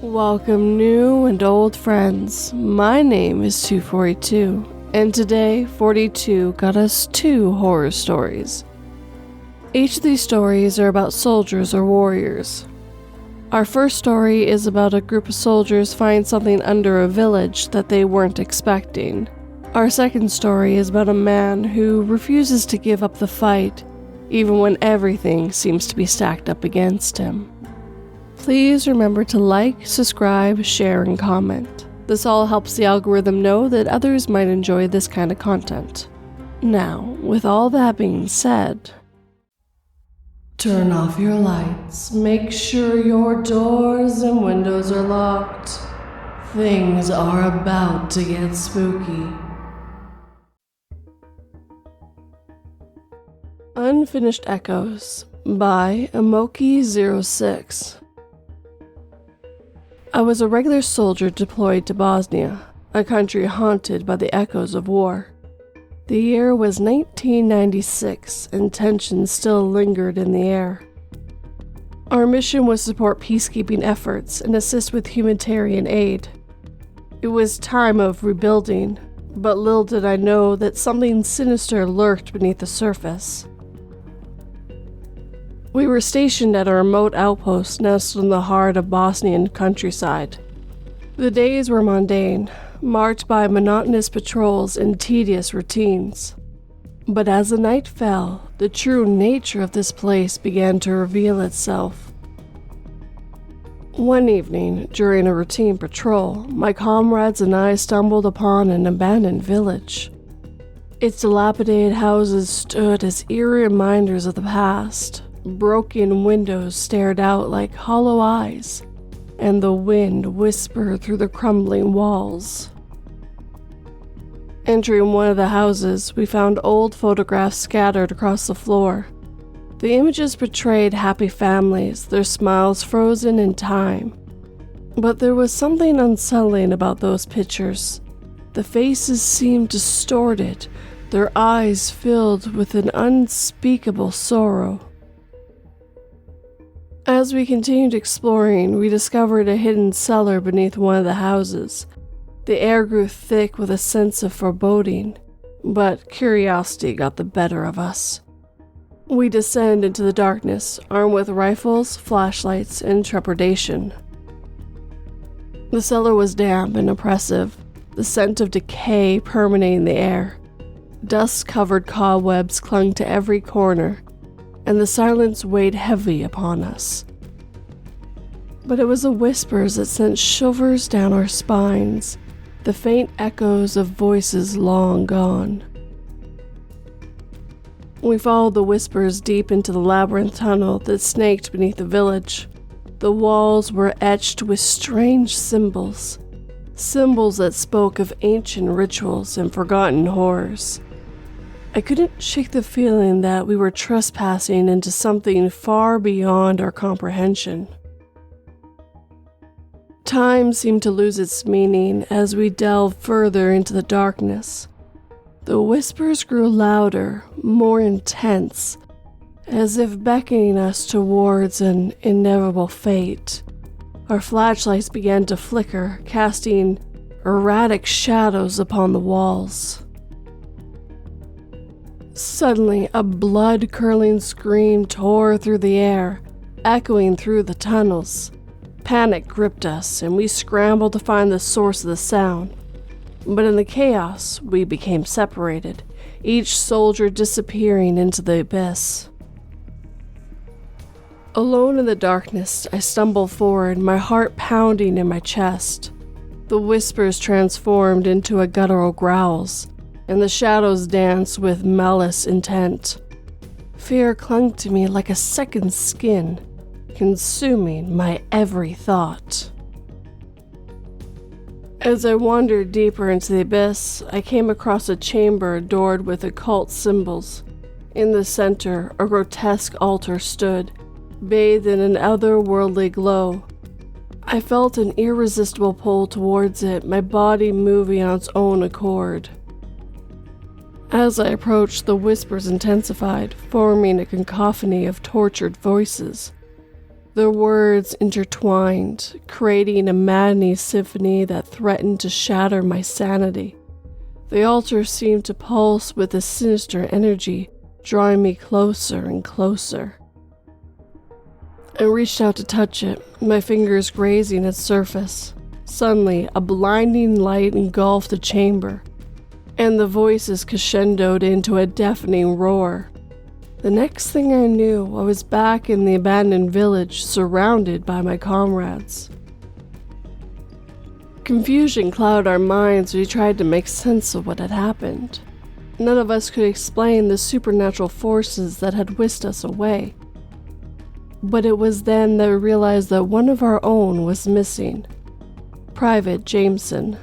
Welcome new and old friends, my name is 242, and today 42 got us 2 horror stories. Each of these stories are about soldiers or warriors. Our first story is about a group of soldiers find something under a village that they weren't expecting. Our second story is about a man who refuses to give up the fight, even when everything seems to be stacked up against him. Please remember to like, subscribe, share, and comment. This all helps the algorithm know that others might enjoy this kind of content. Now, with all that being said, turn off your lights, make sure your doors and windows are locked. Things are about to get spooky. Unfinished Echoes by Amoki06. I was a regular soldier deployed to Bosnia, a country haunted by the echoes of war. The year was 1996, and tension still lingered in the air. Our mission was to support peacekeeping efforts and assist with humanitarian aid. It was time of rebuilding, but little did I know that something sinister lurked beneath the surface. We were stationed at a remote outpost nestled in the heart of Bosnian countryside. The days were mundane, marked by monotonous patrols and tedious routines. But as the night fell, the true nature of this place began to reveal itself. One evening, during a routine patrol, my comrades and I stumbled upon an abandoned village. Its dilapidated houses stood as eerie reminders of the past. Broken windows stared out like hollow eyes, and the wind whispered through the crumbling walls. Entering one of the houses, we found old photographs scattered across the floor. The images portrayed happy families, their smiles frozen in time. But there was something unsettling about those pictures. The faces seemed distorted, their eyes filled with an unspeakable sorrow. As we continued exploring, we discovered a hidden cellar beneath one of the houses. The air grew thick with a sense of foreboding, but curiosity got the better of us. We descended into the darkness, armed with rifles, flashlights, and trepidation. The cellar was damp and oppressive, the scent of decay permeating the air. Dust-covered cobwebs clung to every corner, and the silence weighed heavy upon us. But it was the whispers that sent shivers down our spines, the faint echoes of voices long gone. We followed the whispers deep into the labyrinth tunnel that snaked beneath the village. The walls were etched with strange symbols that spoke of ancient rituals and forgotten horrors. I couldn't shake the feeling that we were trespassing into something far beyond our comprehension. Time seemed to lose its meaning as we delved further into the darkness. The whispers grew louder, more intense, as if beckoning us towards an inevitable fate. Our flashlights began to flicker, casting erratic shadows upon the walls. Suddenly, a blood-curdling scream tore through the air, echoing through the tunnels. Panic gripped us, and we scrambled to find the source of the sound. But in the chaos, we became separated, each soldier disappearing into the abyss. Alone in the darkness, I stumbled forward, my heart pounding in my chest. The whispers transformed into a guttural growls, and the shadows danced with malice intent. Fear clung to me like a second skin, consuming my every thought. As I wandered deeper into the abyss, I came across a chamber adored with occult symbols. In the center, a grotesque altar stood, bathed in an otherworldly glow. I felt an irresistible pull towards it, my body moving on its own accord. As I approached, the whispers intensified, forming a cacophony of tortured voices. Their words intertwined, creating a maddening symphony that threatened to shatter my sanity. The altar seemed to pulse with a sinister energy, drawing me closer and closer. I reached out to touch it, my fingers grazing its surface. Suddenly, a blinding light engulfed the chamber, and the voices crescendoed into a deafening roar. The next thing I knew, I was back in the abandoned village, surrounded by my comrades. Confusion clouded our minds as we tried to make sense of what had happened. None of us could explain the supernatural forces that had whisked us away. But it was then that we realized that one of our own was missing. Private Jameson.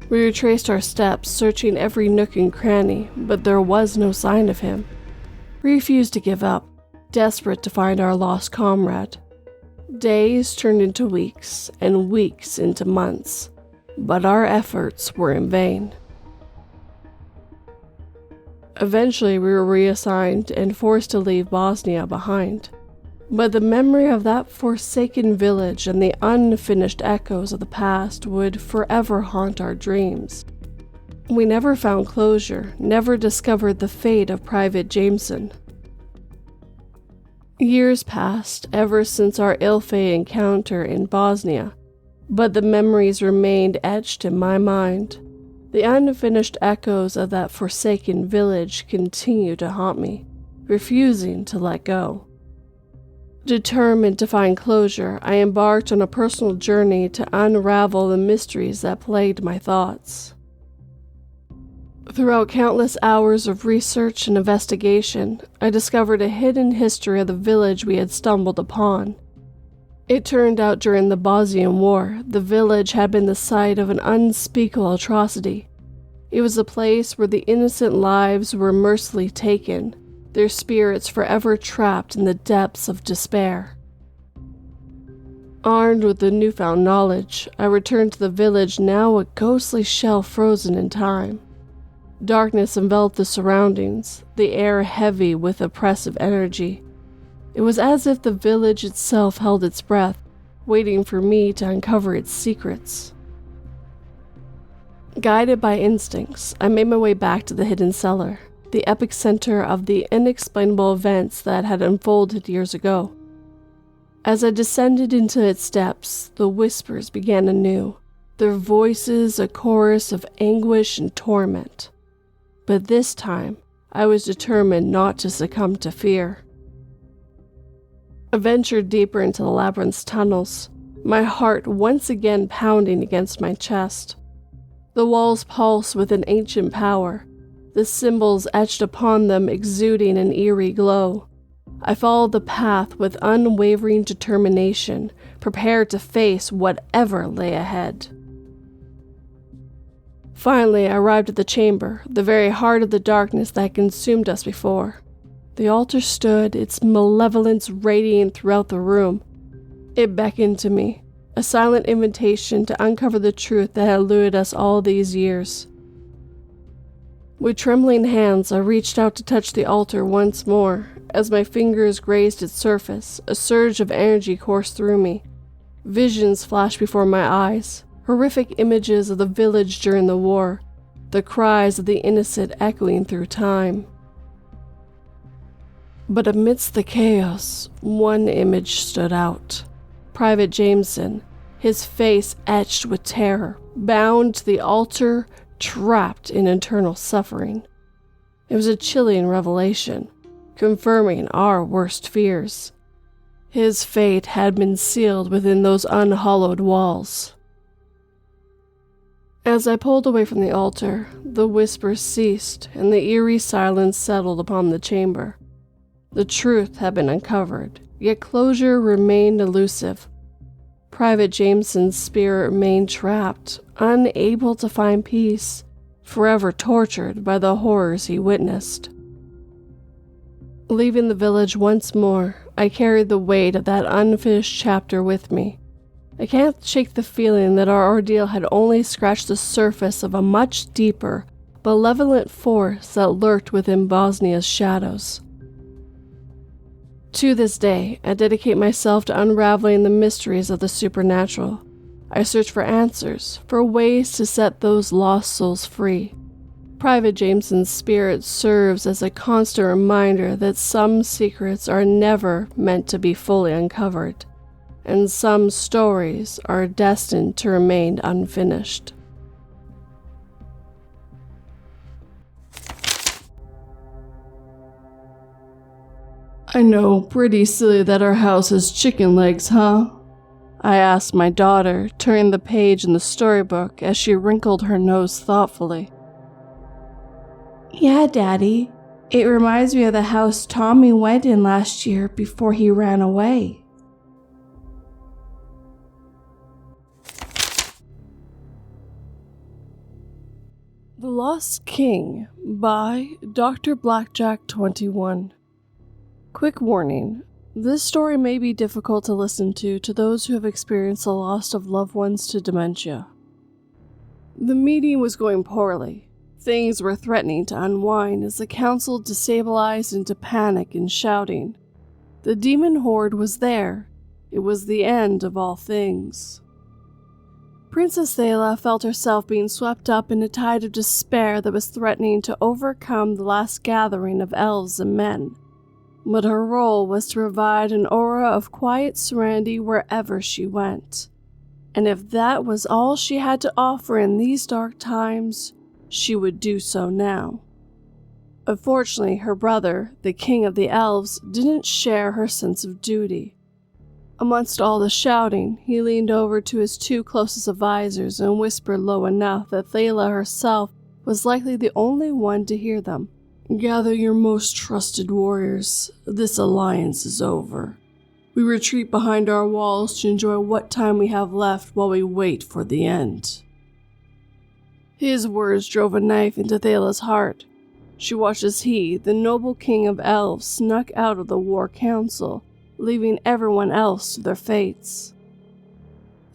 We retraced our steps, searching every nook and cranny, but there was no sign of him. We refused to give up, desperate to find our lost comrade. Days turned into weeks, and weeks into months, but our efforts were in vain. Eventually, we were reassigned and forced to leave Bosnia behind. But the memory of that forsaken village and the unfinished echoes of the past would forever haunt our dreams. We never found closure, never discovered the fate of Private Jameson. Years passed ever since our ill-fated encounter in Bosnia, but the memories remained etched in my mind. The unfinished echoes of that forsaken village continued to haunt me, refusing to let go. Determined to find closure, I embarked on a personal journey to unravel the mysteries that plagued my thoughts. Throughout countless hours of research and investigation, I discovered a hidden history of the village we had stumbled upon. It turned out during the Bosnian War, the village had been the site of an unspeakable atrocity. It was a place where the innocent lives were mercilessly taken, their spirits forever trapped in the depths of despair. Armed with the newfound knowledge, I returned to the village, now a ghostly shell frozen in time. Darkness enveloped the surroundings, the air heavy with oppressive energy. It was as if the village itself held its breath, waiting for me to uncover its secrets. Guided by instincts, I made my way back to the hidden cellar, the epicenter of the inexplainable events that had unfolded years ago. As I descended into its depths, the whispers began anew, their voices a chorus of anguish and torment. But this time, I was determined not to succumb to fear. I ventured deeper into the labyrinth's tunnels, my heart once again pounding against my chest. The walls pulsed with an ancient power, the symbols etched upon them exuding an eerie glow. I followed the path with unwavering determination, prepared to face whatever lay ahead. Finally, I arrived at the chamber, the very heart of the darkness that had consumed us before. The altar stood, its malevolence radiating throughout the room. It beckoned to me, a silent invitation to uncover the truth that had eluded us all these years. With trembling hands, I reached out to touch the altar once more. As my fingers grazed its surface, a surge of energy coursed through me. Visions flashed before my eyes, horrific images of the village during the war, the cries of the innocent echoing through time. But amidst the chaos, one image stood out. Private Jameson, his face etched with terror, bound to the altar, trapped in eternal suffering. It was a chilling revelation, confirming our worst fears. His fate had been sealed within those unhallowed walls. As I pulled away from the altar, the whispers ceased and the eerie silence settled upon the chamber. The truth had been uncovered, yet closure remained elusive. Private Jameson's spirit remained trapped, unable to find peace, forever tortured by the horrors he witnessed. Leaving the village once more, I carried the weight of that unfinished chapter with me. I can't shake the feeling that our ordeal had only scratched the surface of a much deeper, malevolent force that lurked within Bosnia's shadows. To this day, I dedicate myself to unraveling the mysteries of the supernatural. I search for answers, for ways to set those lost souls free. Private Jameson's spirit serves as a constant reminder that some secrets are never meant to be fully uncovered, and some stories are destined to remain unfinished. I know, pretty silly that our house has chicken legs, huh? I asked my daughter, turning the page in the storybook as she wrinkled her nose thoughtfully. Yeah, Daddy. It reminds me of the house Tommy went in last year before he ran away. The Lost King by Dr. Blackjack 21. Quick warning, this story may be difficult to listen to those who have experienced the loss of loved ones to dementia. The meeting was going poorly. Things were threatening to unwind as the council destabilized into panic and shouting. The demon horde was there. It was the end of all things. Princess Thela felt herself being swept up in a tide of despair that was threatening to overcome the last gathering of elves and men. But her role was to provide an aura of quiet serenity wherever she went. And if that was all she had to offer in these dark times, she would do so now. Unfortunately, her brother, the king of the elves, didn't share her sense of duty. Amongst all the shouting, he leaned over to his two closest advisors and whispered low enough that Thela herself was likely the only one to hear them. Gather your most trusted warriors. This alliance is over. We retreat behind our walls to enjoy what time we have left while we wait for the end. His words drove a knife into Thela's heart. She watched as he, the noble king of elves, snuck out of the war council, leaving everyone else to their fates.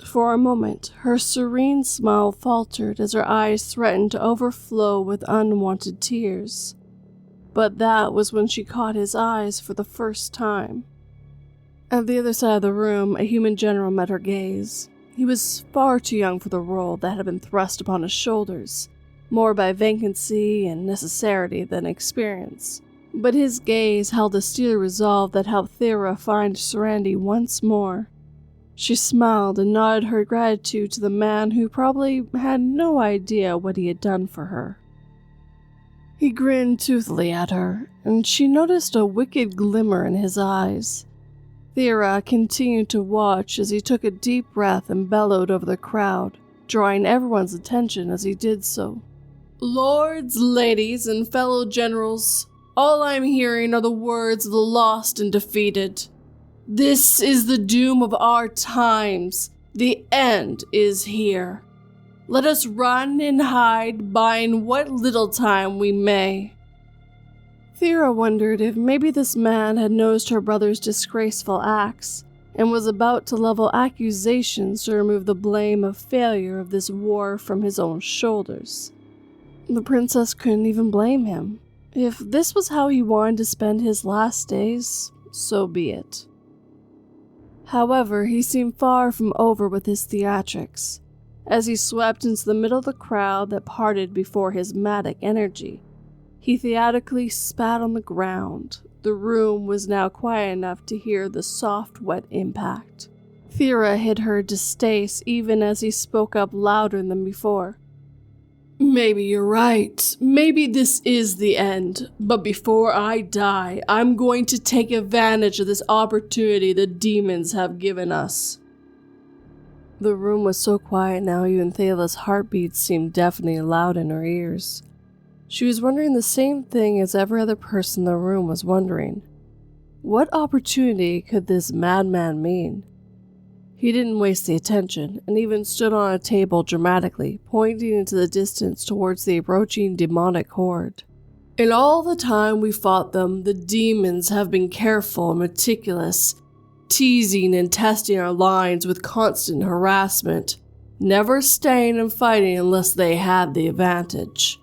For a moment, her serene smile faltered as her eyes threatened to overflow with unwanted tears. But that was when she caught his eyes for the first time. At the other side of the room, a human general met her gaze. He was far too young for the role that had been thrust upon his shoulders, more by vacancy and necessity than experience. But his gaze held a steely resolve that helped Thera find serenity once more. She smiled and nodded her gratitude to the man who probably had no idea what he had done for her. He grinned toothily at her, and she noticed a wicked glimmer in his eyes. Thera continued to watch as he took a deep breath and bellowed over the crowd, drawing everyone's attention as he did so. Lords, ladies, and fellow generals, all I'm hearing are the words of the lost and defeated. This is the doom of our times. The end is here. Let us run and hide, buying what little time we may. Thera wondered if maybe this man had noticed her brother's disgraceful acts and was about to level accusations to remove the blame of failure of this war from his own shoulders. The princess couldn't even blame him. If this was how he wanted to spend his last days, so be it. However, he seemed far from over with his theatrics. As he swept into the middle of the crowd that parted before his matic energy, he theatrically spat on the ground. The room was now quiet enough to hear the soft, wet impact. Thera hid her distaste even as he spoke up louder than before. Maybe you're right. Maybe this is the end. But before I die, I'm going to take advantage of this opportunity the demons have given us. The room was so quiet now even Thela's heartbeats seemed deafeningly loud in her ears. She was wondering the same thing as every other person in the room was wondering. What opportunity could this madman mean? He didn't waste the attention, and even stood on a table dramatically, pointing into the distance towards the approaching demonic horde. In all the time we fought them, the demons have been careful and meticulous, teasing and testing our lines with constant harassment, never staying and fighting unless they had the advantage.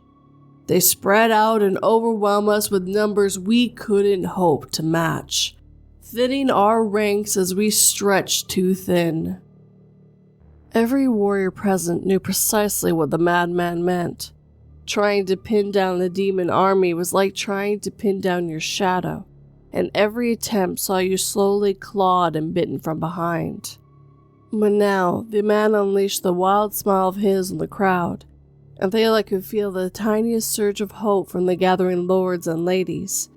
They spread out and overwhelmed us with numbers we couldn't hope to match. thinning our ranks as we stretched too thin. Every warrior present knew precisely what the madman meant. Trying to pin down the demon army was like trying to pin down your shadow, and every attempt saw you slowly clawed and bitten from behind. But now, the man unleashed the wild smile of his on the crowd, and Thela could feel the tiniest surge of hope from the gathering lords and ladies,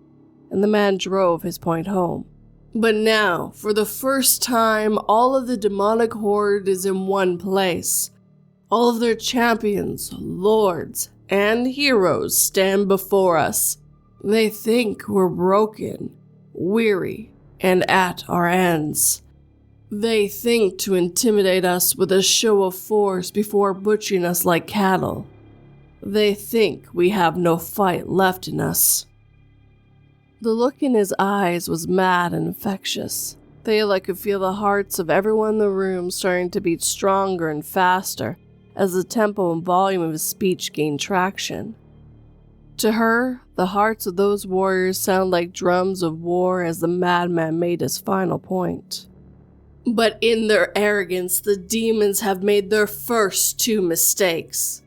and the man drove his point home. But now, for the first time, all of the demonic horde is in one place. All of their champions, lords, and heroes stand before us. They think we're broken, weary, and at our ends. They think to intimidate us with a show of force before butchering us like cattle. They think we have no fight left in us. The look in his eyes was mad and infectious. Thela could feel the hearts of everyone in the room starting to beat stronger and faster as the tempo and volume of his speech gained traction. To her, the hearts of those warriors sounded like drums of war as the madman made his final point. But in their arrogance, the demons have made their first 2 mistakes.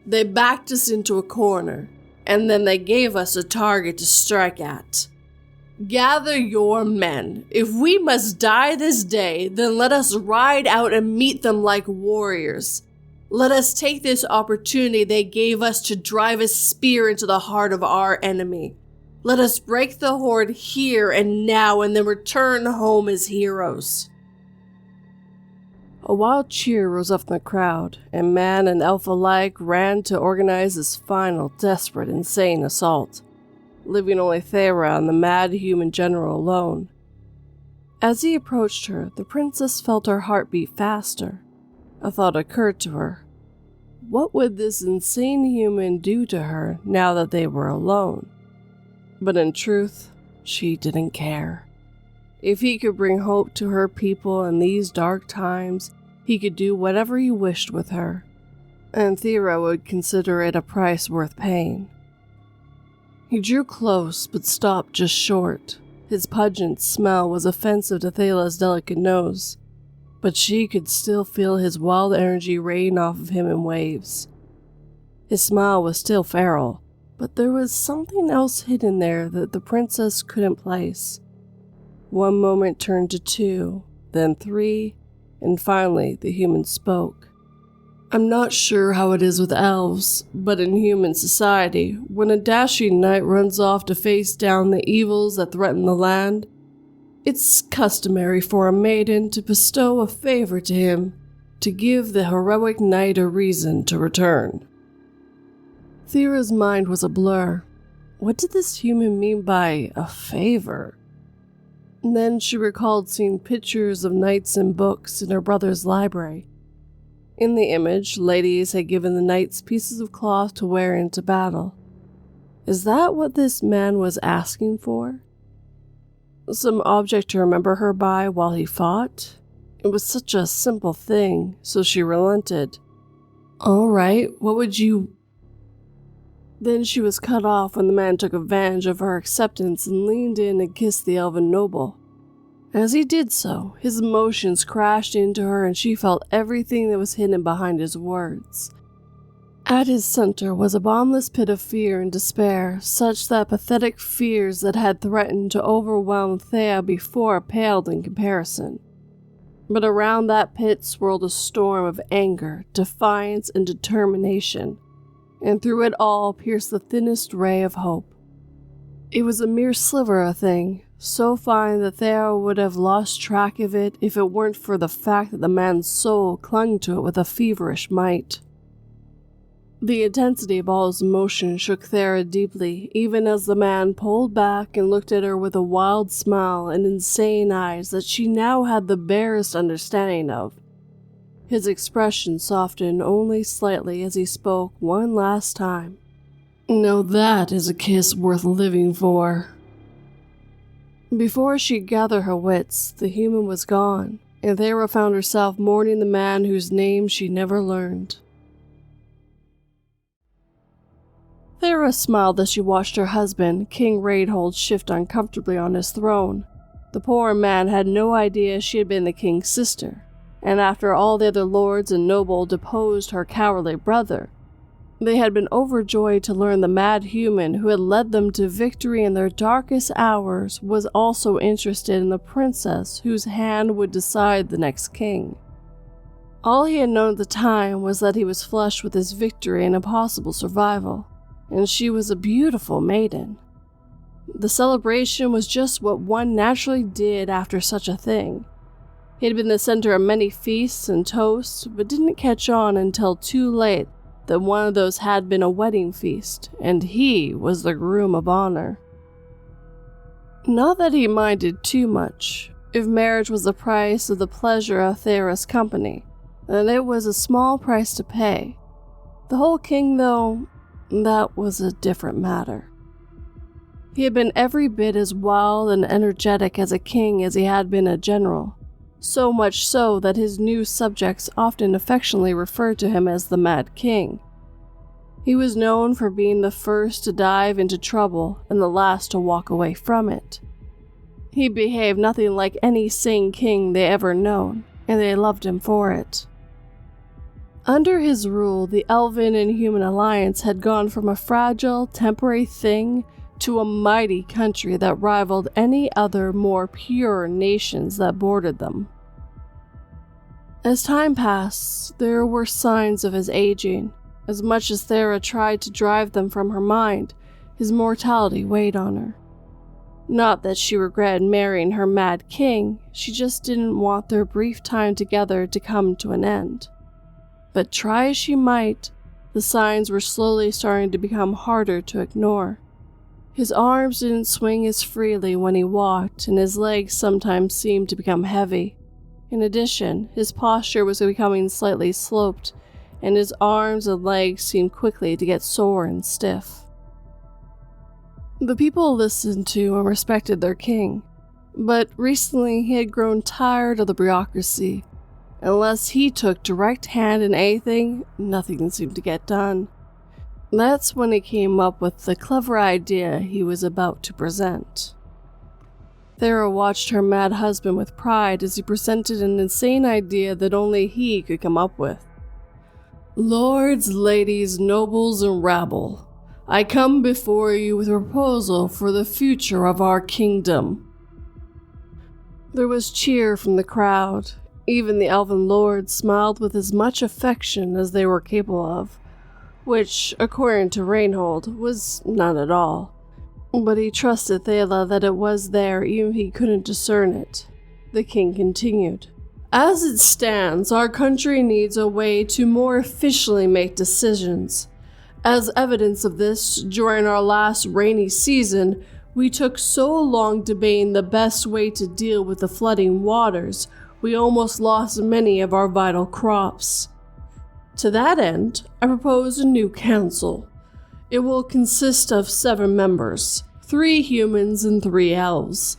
They backed us into a corner, and then they gave us a target to strike at. Gather your men. If we must die this day, then let us ride out and meet them like warriors. Let us take this opportunity they gave us to drive a spear into the heart of our enemy. Let us break the horde here and now and then return home as heroes. A wild cheer rose up in the crowd, and man and elf alike ran to organize this final, desperate, insane assault, leaving only Thera and the mad human general alone. As he approached her, the princess felt her heart beat faster. A thought occurred to her. What would this insane human do to her now that they were alone? But in truth, she didn't care. If he could bring hope to her people in these dark times, he could do whatever he wished with her, and Thera would consider it a price worth paying. He drew close, but stopped just short. His pungent smell was offensive to Thela's delicate nose, but she could still feel his wild energy rain off of him in waves. His smile was still feral, but there was something else hidden there that the princess couldn't place. One moment turned to 2, then 3, and finally the human spoke. I'm not sure how it is with elves, but in human society, when a dashing knight runs off to face down the evils that threaten the land, it's customary for a maiden to bestow a favor to him, to give the heroic knight a reason to return. Thera's mind was a blur. What did this human mean by a favor? And then she recalled seeing pictures of knights in books in her brother's library. In the image, ladies had given the knights pieces of cloth to wear into battle. Is that what this man was asking for? Some object to remember her by while he fought? It was such a simple thing, so she relented. All right, what would you... Then she was cut off when the man took advantage of her acceptance and leaned in and kissed the elven noble. As he did so, his emotions crashed into her and she felt everything that was hidden behind his words. At his center was a bottomless pit of fear and despair, such that pathetic fears that had threatened to overwhelm Thea before paled in comparison. But around that pit swirled a storm of anger, defiance, and determination, and through it all pierced the thinnest ray of hope. It was a mere sliver of a thing, so fine that Thea would have lost track of it if it weren't for the fact that the man's soul clung to it with a feverish might. The intensity of all his emotion shook Thea deeply, even as the man pulled back and looked at her with a wild smile and insane eyes that she now had the barest understanding of. His expression softened only slightly as he spoke one last time. Now that is a kiss worth living for. Before she could gather her wits, the human was gone, and Thera found herself mourning the man whose name she never learned. Thera smiled as she watched her husband, King Raidhold, shift uncomfortably on his throne. The poor man had no idea she had been the king's sister, and after all the other lords and nobles deposed her cowardly brother, they had been overjoyed to learn the mad human who had led them to victory in their darkest hours was also interested in the princess whose hand would decide the next king. All he had known at the time was that he was flushed with his victory and a possible survival, and she was a beautiful maiden. The celebration was just what one naturally did after such a thing. He had been the center of many feasts and toasts, but didn't catch on until too late that one of those had been a wedding feast, and he was the groom of honor. Not that he minded too much. If marriage was the price of the pleasure of Thera's company, then it was a small price to pay. The whole king, though, that was a different matter. He had been every bit as wild and energetic as a king as he had been a general, so much so that his new subjects often affectionately referred to him as the Mad King. He was known for being the first to dive into trouble and the last to walk away from it. He behaved nothing like any sane king they ever known, and they loved him for it. Under his rule, the elven and human alliance had gone from a fragile, temporary thing to a mighty country that rivaled any other more pure nations that bordered them. As time passed, there were signs of his aging. As much as Thera tried to drive them from her mind, his mortality weighed on her. Not that she regretted marrying her mad king, she just didn't want their brief time together to come to an end. But try as she might, the signs were slowly starting to become harder to ignore. His arms didn't swing as freely when he walked, and his legs sometimes seemed to become heavy. In addition, his posture was becoming slightly sloped, and his arms and legs seemed quickly to get sore and stiff. The people listened to and respected their king, but recently he had grown tired of the bureaucracy. Unless he took direct hand in anything, nothing seemed to get done. That's when he came up with the clever idea he was about to present. Thera watched her mad husband with pride as he presented an insane idea that only he could come up with. "Lords, ladies, nobles, and rabble, I come before you with a proposal for the future of our kingdom." There was cheer from the crowd. Even the elven lords smiled with as much affection as they were capable of, which, according to Reinhold, was none at all. But he trusted Thela that it was there even if he couldn't discern it. The king continued. "As it stands, our country needs a way to more efficiently make decisions. As evidence of this, during our last rainy season, we took so long debating the best way to deal with the flooding waters, we almost lost many of our vital crops. To that end, I propose a new council. It will consist of 7 members, 3 humans and 3 elves,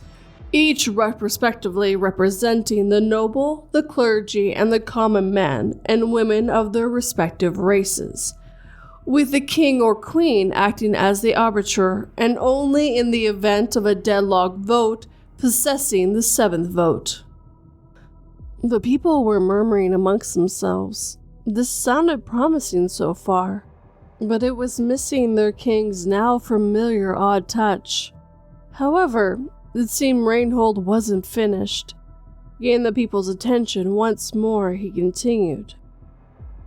each respectively representing the noble, the clergy, and the common men and women of their respective races, with the king or queen acting as the arbiter, and only in the event of a deadlock vote possessing the 7th vote." The people were murmuring amongst themselves. This sounded promising so far, but it was missing their king's now familiar odd touch. However, it seemed Reinhold wasn't finished. Gaining the people's attention once more, he continued.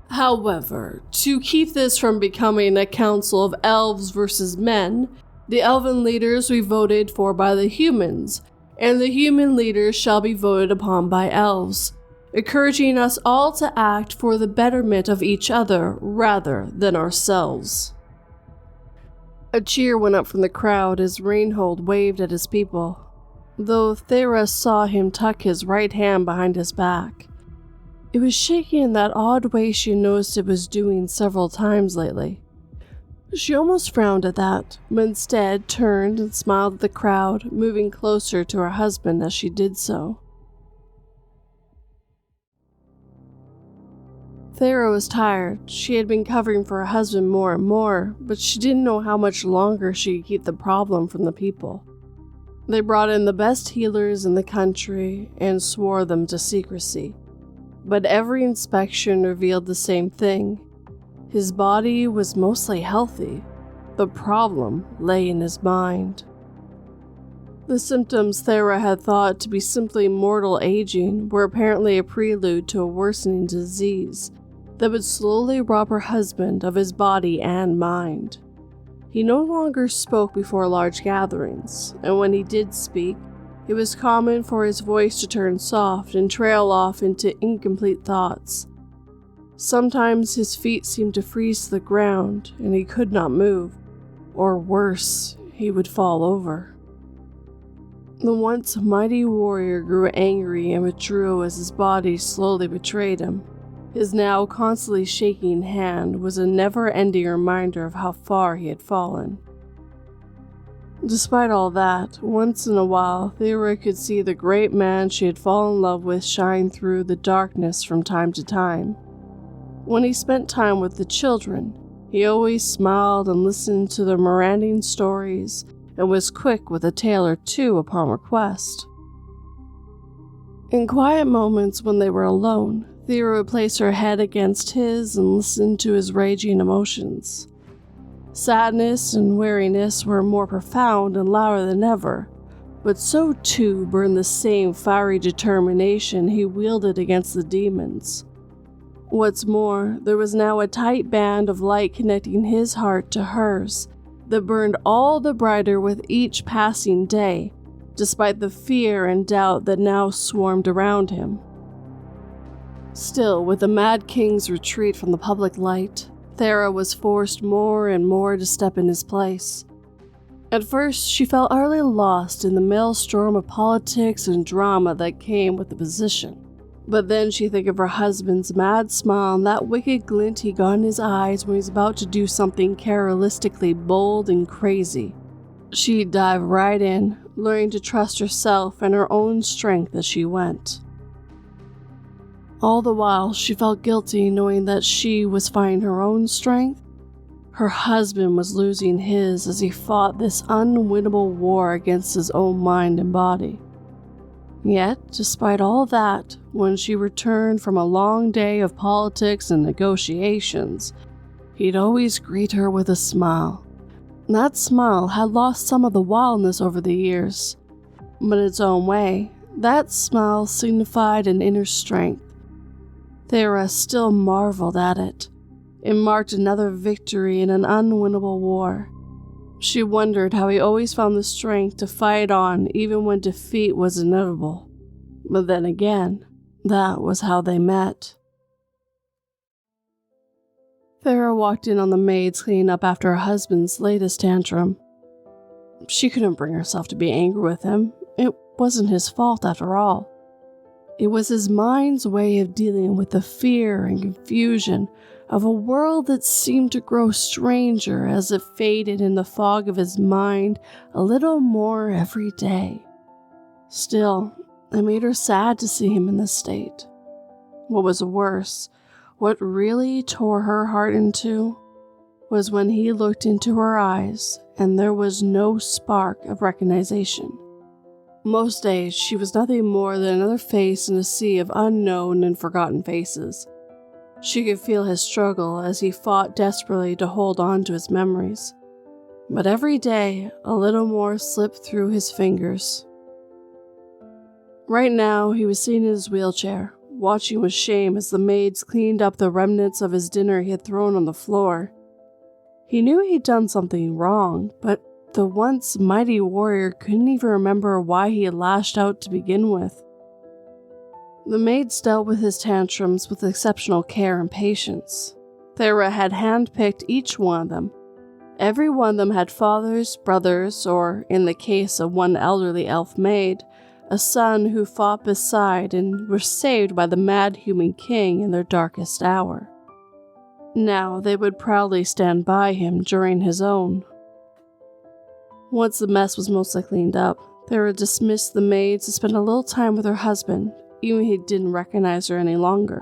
"However, to keep this from becoming a council of elves versus men, the elven leaders we voted for by the humans, and the human leaders shall be voted upon by elves, encouraging us all to act for the betterment of each other rather than ourselves." A cheer went up from the crowd as Reinhold waved at his people, though Thera saw him tuck his right hand behind his back. It was shaking in that odd way she noticed it was doing several times lately. She almost frowned at that, but instead turned and smiled at the crowd, moving closer to her husband as she did so. Thera was tired. She had been covering for her husband more and more, but she didn't know how much longer she could keep the problem from the people. They brought in the best healers in the country and swore them to secrecy. But every inspection revealed the same thing. His body was mostly healthy. The problem lay in his mind. The symptoms Thera had thought to be simply mortal aging were apparently a prelude to a worsening disease that would slowly rob her husband of his body and mind. He no longer spoke before large gatherings, and when he did speak, it was common for his voice to turn soft and trail off into incomplete thoughts. Sometimes his feet seemed to freeze to the ground and he could not move, or worse, he would fall over. The once mighty warrior grew angry and withdrew as his body slowly betrayed him. His now constantly shaking hand was a never-ending reminder of how far he had fallen. Despite all that, once in a while, Thera could see the great man she had fallen in love with shine through the darkness from time to time. When he spent time with the children, he always smiled and listened to their meandering stories and was quick with a tale or two upon request. In quiet moments when they were alone, Thera would place her head against his and listen to his raging emotions. Sadness and weariness were more profound and louder than ever, but so too burned the same fiery determination he wielded against the demons. What's more, there was now a tight band of light connecting his heart to hers that burned all the brighter with each passing day, despite the fear and doubt that now swarmed around him. Still, with the Mad King's retreat from the public light, Thera was forced more and more to step in his place. At first, she felt utterly lost in the maelstrom of politics and drama that came with the position. But then she think of her husband's mad smile and that wicked glint he got in his eyes when he was about to do something characteristically bold and crazy. She'd dive right in, learning to trust herself and her own strength as she went. All the while, she felt guilty knowing that she was finding her own strength. Her husband was losing his as he fought this unwinnable war against his own mind and body. Yet, despite all that, when she returned from a long day of politics and negotiations, he'd always greet her with a smile. That smile had lost some of the wildness over the years, but in its own way, that smile signified an inner strength. Thera still marveled at it. It marked another victory in an unwinnable war. She wondered how he always found the strength to fight on even when defeat was inevitable. But then again, that was how they met. Thera walked in on the maids cleaning up after her husband's latest tantrum. She couldn't bring herself to be angry with him. It wasn't his fault after all. It was his mind's way of dealing with the fear and confusion of a world that seemed to grow stranger as it faded in the fog of his mind a little more every day. Still, it made her sad to see him in this state. What was worse, what really tore her heart in two, was when he looked into her eyes and there was no spark of recognition. Most days, she was nothing more than another face in a sea of unknown and forgotten faces. She could feel his struggle as he fought desperately to hold on to his memories. But every day, a little more slipped through his fingers. Right now, he was sitting in his wheelchair, watching with shame as the maids cleaned up the remnants of his dinner he had thrown on the floor. He knew he'd done something wrong, but the once mighty warrior couldn't even remember why he had lashed out to begin with. The maids dealt with his tantrums with exceptional care and patience. Thera had handpicked each one of them. Every one of them had fathers, brothers, or, in the case of one elderly elf maid, a son who fought beside and was saved by the mad human king in their darkest hour. Now they would proudly stand by him during his own. Once the mess was mostly cleaned up, Thera dismissed the maids to spend a little time with her husband, even if he didn't recognize her any longer.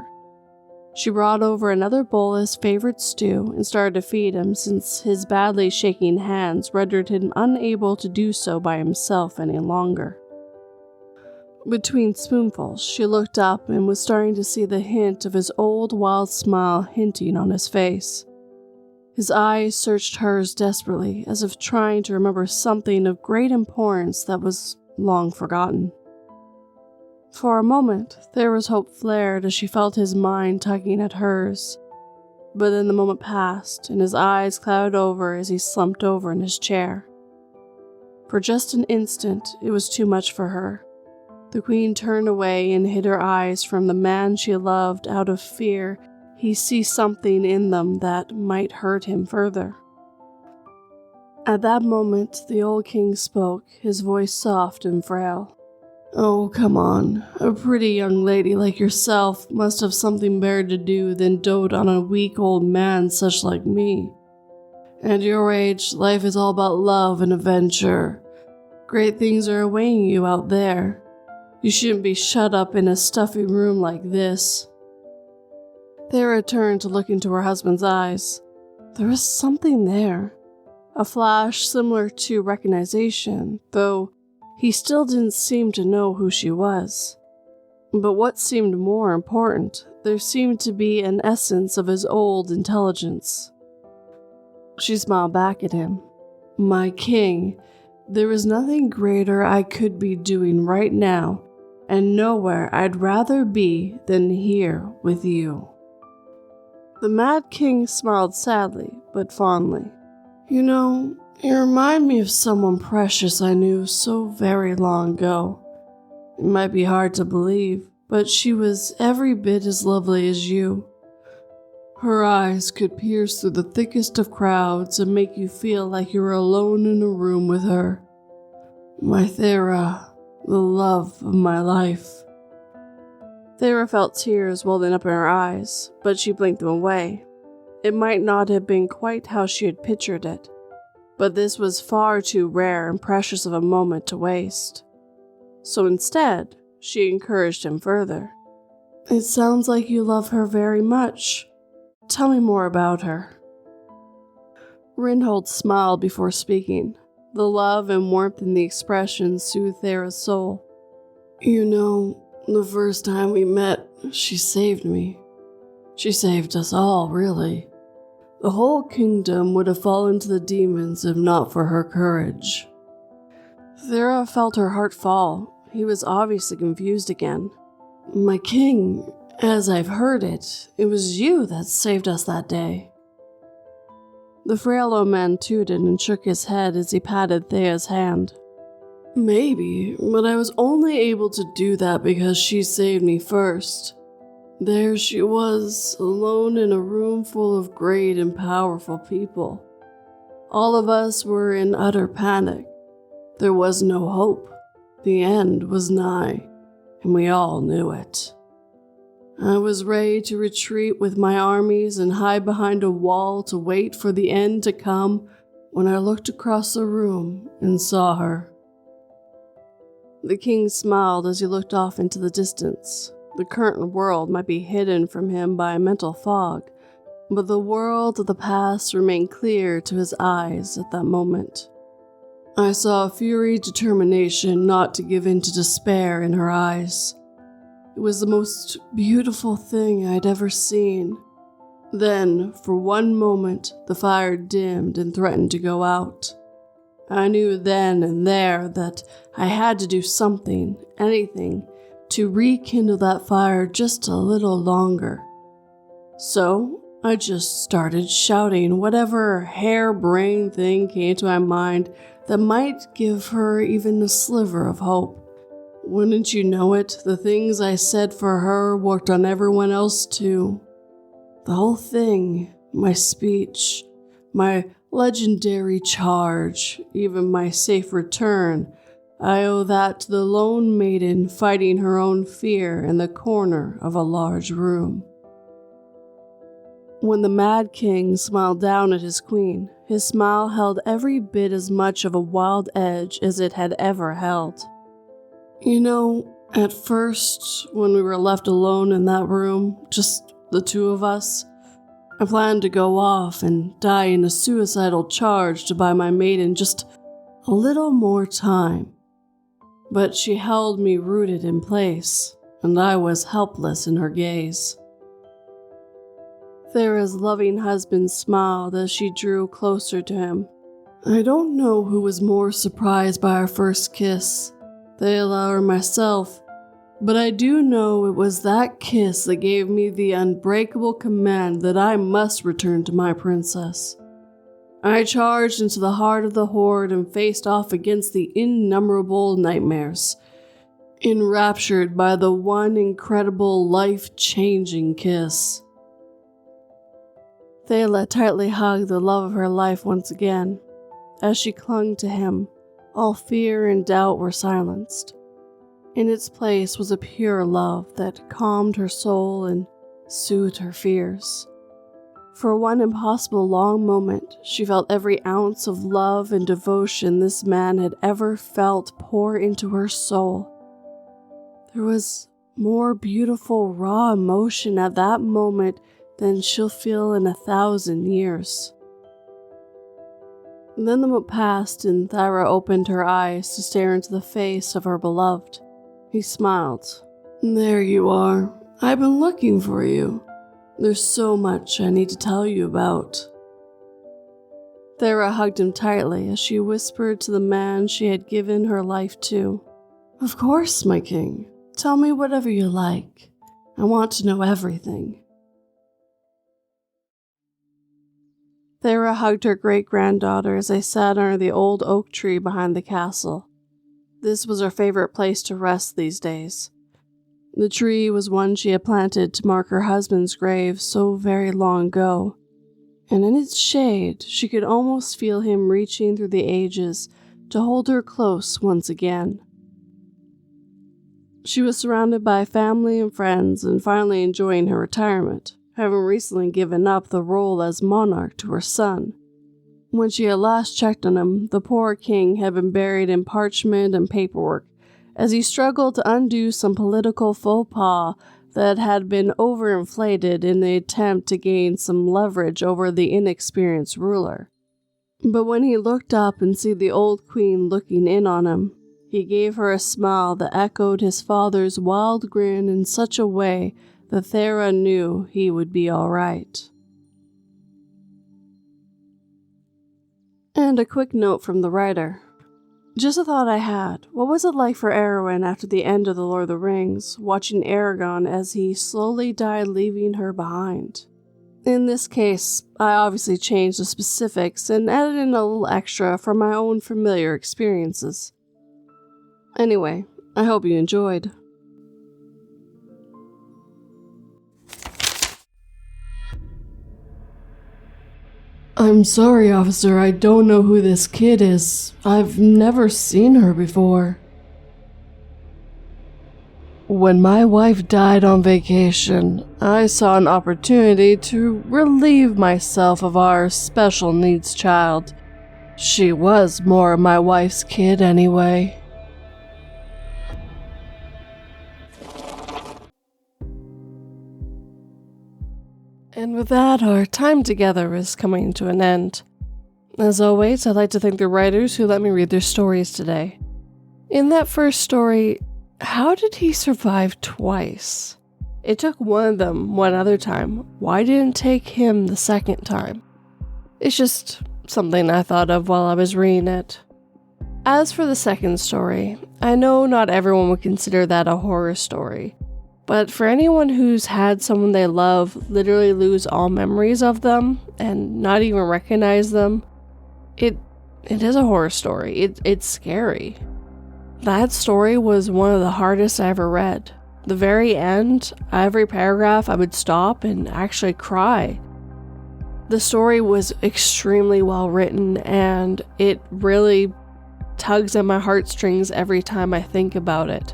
She brought over another bowl of his favorite stew and started to feed him since his badly shaking hands rendered him unable to do so by himself any longer. Between spoonfuls, she looked up and was starting to see the hint of his old wild smile hinting on his face. His eyes searched hers desperately, as if trying to remember something of great importance that was long forgotten. For a moment, Thera's hope flared as she felt his mind tugging at hers. But then the moment passed, and his eyes clouded over as he slumped over in his chair. For just an instant, it was too much for her. The queen turned away and hid her eyes from the man she loved out of fear he see something in them that might hurt him further. At that moment, the old king spoke, his voice soft and frail. "Oh, come on. A pretty young lady like yourself must have something better to do than dote on a weak old man such like me. At your age, life is all about love and adventure. Great things are awaiting you out there. You shouldn't be shut up in a stuffy room like this." Thera turned to look into her husband's eyes. There was something there. A flash similar to recognition, though he still didn't seem to know who she was. But what seemed more important, there seemed to be an essence of his old intelligence. She smiled back at him. "My king, there is nothing greater I could be doing right now, and nowhere I'd rather be than here with you." The Mad King smiled sadly, but fondly. "You know, you remind me of someone precious I knew so very long ago. It might be hard to believe, but she was every bit as lovely as you. Her eyes could pierce through the thickest of crowds and make you feel like you were alone in a room with her. My Thera, the love of my life." Thera felt tears welling up in her eyes, but she blinked them away. It might not have been quite how she had pictured it, but this was far too rare and precious of a moment to waste. So instead, she encouraged him further. "It sounds like you love her very much. Tell me more about her." Reinhold smiled before speaking. The love and warmth in the expression soothed Thera's soul. "You know, the first time we met, she saved me. She saved us all, really. The whole kingdom would have fallen to the demons if not for her courage." Thera felt her heart fall. He was obviously confused again. "My king, as I've heard it, it was you that saved us that day." The frail old man tooted and shook his head as he patted Thea's hand. "Maybe, but I was only able to do that because she saved me first. There she was, alone in a room full of great and powerful people. All of us were in utter panic. There was no hope. The end was nigh, and we all knew it. I was ready to retreat with my armies and hide behind a wall to wait for the end to come when I looked across the room and saw her." The king smiled as he looked off into the distance. The current world might be hidden from him by a mental fog, but the world of the past remained clear to his eyes at that moment. I saw a fury determination not to give in to despair in her eyes. It was the most beautiful thing I'd ever seen. Then, for one moment, the fire dimmed and threatened to go out. I knew then and there that I had to do something, anything, to rekindle that fire just a little longer. So, I just started shouting whatever harebrained thing came to my mind that might give her even a sliver of hope. Wouldn't you know it, the things I said for her worked on everyone else too. The whole thing, my speech, my legendary charge, even my safe return, I owe that to the lone maiden fighting her own fear in the corner of a large room." When the Mad King smiled down at his queen, his smile held every bit as much of a wild edge as it had ever held. "You know, at first, when we were left alone in that room, just the two of us. I planned to go off and die in a suicidal charge to buy my maiden just a little more time. But she held me rooted in place, and I was helpless in her gaze. Thera's loving husband smiled as she drew closer to him. I don't know who was more surprised by our first kiss, Thela or myself, but I do know it was that kiss that gave me the unbreakable command that I must return to my princess. I charged into the heart of the horde and faced off against the innumerable nightmares, enraptured by the one incredible, life-changing kiss. Thela tightly hugged the love of her life once again. As she clung to him, all fear and doubt were silenced. In its place was a pure love that calmed her soul and soothed her fears. For one impossible long moment, she felt every ounce of love and devotion this man had ever felt pour into her soul. There was more beautiful, raw emotion at that moment than she'll feel in 1,000 years. Then the moment passed and Thera opened her eyes to stare into the face of her beloved. He smiled. There you are. I've been looking for you. There's so much I need to tell you about. Thera hugged him tightly as she whispered to the man she had given her life to. Of course, my king. Tell me whatever you like. I want to know everything. Thera hugged her great-granddaughter as they sat under the old oak tree behind the castle. This was her favorite place to rest these days. The tree was one she had planted to mark her husband's grave so very long ago, and in its shade she could almost feel him reaching through the ages to hold her close once again. She was surrounded by family and friends and finally enjoying her retirement, having recently given up the role as monarch to her son. When she had last checked on him, the poor king had been buried in parchment and paperwork as he struggled to undo some political faux pas that had been overinflated in the attempt to gain some leverage over the inexperienced ruler. But when he looked up and saw the old queen looking in on him, he gave her a smile that echoed his father's wild grin in such a way that Thera knew he would be all right. And a quick note from the writer. Just a thought I had. What was it like for Arwen after the end of The Lord of the Rings, watching Aragorn as he slowly died, leaving her behind? In this case, I obviously changed the specifics and added in a little extra from my own familiar experiences. Anyway, I hope you enjoyed. I'm sorry, officer, I don't know who this kid is. I've never seen her before. When my wife died on vacation, I saw an opportunity to relieve myself of our special needs child. She was more my wife's kid anyway. And with that, our time together is coming to an end. As always, I'd like to thank the writers who let me read their stories today. In that first story, how did he survive twice? It took one of them one other time. Why didn't it take him the second time? It's just something I thought of while I was reading it. As for the second story, I know not everyone would consider that a horror story. But for anyone who's had someone they love literally lose all memories of them and not even recognize them, it is a horror story. It's scary. That story was one of the hardest I ever read. The very end, every paragraph I would stop and actually cry. The story was extremely well written and it really tugs at my heartstrings every time I think about it.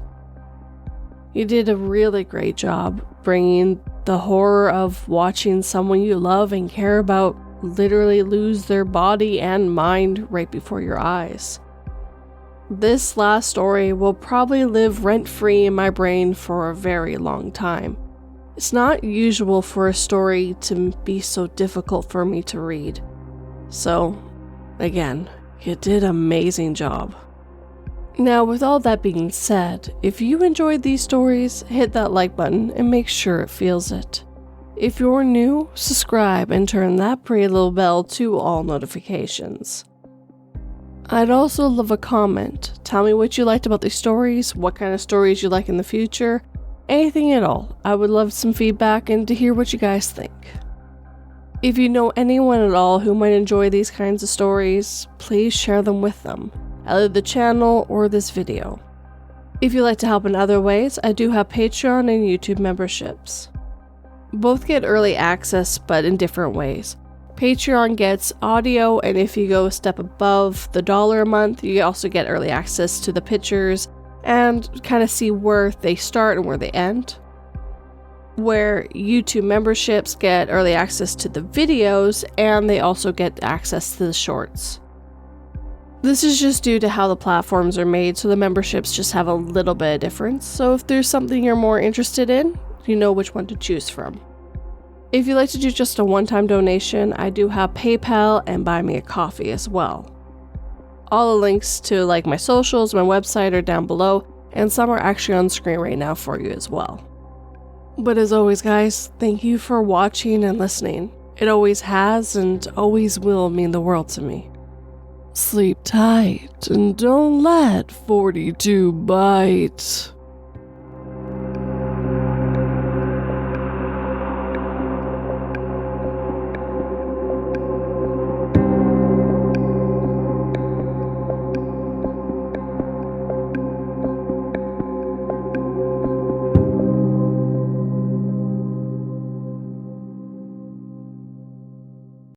You did a really great job bringing the horror of watching someone you love and care about literally lose their body and mind right before your eyes. This last story will probably live rent-free in my brain for a very long time, It's not usual for a story to be so difficult for me to read. So, again, you did an amazing job. Now, with all that being said, if you enjoyed these stories, hit that like button and make sure it feels it. If you're new, subscribe and turn that pretty little bell to all notifications. I'd also love a comment. Tell me what you liked about these stories, what kind of stories you like in the future, anything at all. I would love some feedback and to hear what you guys think. If you know anyone at all who might enjoy these kinds of stories, please share them with them, either the channel or this video. If you'd like to help in other ways, I do have Patreon and YouTube memberships. Both get early access, but in different ways. Patreon gets audio, and if you go a step above the $1 a month, you also get early access to the pictures and kind of see where they start and where they end. Where YouTube memberships get early access to the videos, and they also get access to the shorts. This is just due to how the platforms are made, so the memberships just have a little bit of difference. So if there's something you're more interested in, you know which one to choose from. If you'd like to do just a one-time donation, I do have PayPal and Buy Me a Coffee as well. All the links to my socials, my website are down below, and some are actually on screen right now for you as well. But as always, guys, thank you for watching and listening. It always has and always will mean the world to me. Sleep tight and don't let 42 bite.